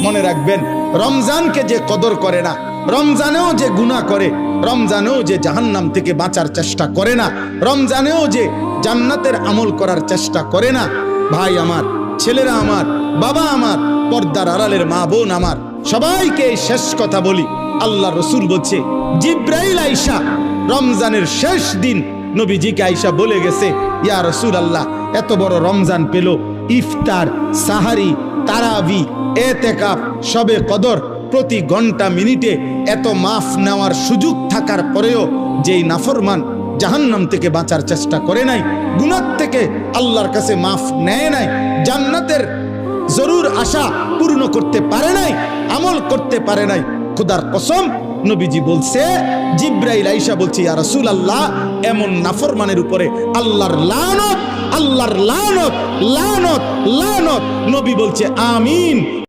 মনে রাখবেন, রমজানকে যে কদর করে না, রমজানেও যে গুনাহ করে, রমজানেও যে জাহান্নাম থেকে বাঁচার চেষ্টা করে না, রমজানেও যে জান্নাতের আমল করার চেষ্টা করে না, ভাই আমার, ছেলেরা আমার, বাবা আমার, পর্দার আড়ালের মা বোন আমার, সবাইকে এই শেষ কথা বলি। আল্লাহ রসুল বলছে, জিব্রাইল আইসা রমজানের শেষ দিন নবীজিকে আইসা বলে গেছে, ইয়া রসুল আল্লাহ, এত বড় রমজান পেল, ইফতার, সাহারি, তারাবি, এতেকাফ, শবে কদর, প্রতি ঘন্টা মিনিটে এত মাফ নেওয়ার সুযোগ থাকার পরেও যেই নাফরমান জাহান্নাম থেকে বাঁচার চেষ্টা করে নাই, গুনাহ থেকে আল্লাহর কাছে মাফ নেয় নাই, জান্নাতের জরুর আশা পূর্ণ করতে পারে নাই, আমল করতে পারে নাই, খোদার কসম নবীজি বলছে, জিব্রাইল আইসা বলছে, ইয়া রাসূলুল্লাহ, এমন নাফরমানের উপরে আল্লাহর লানত, আল্লাহর লানত, লানত, লানত। নবী বলছে আমিন।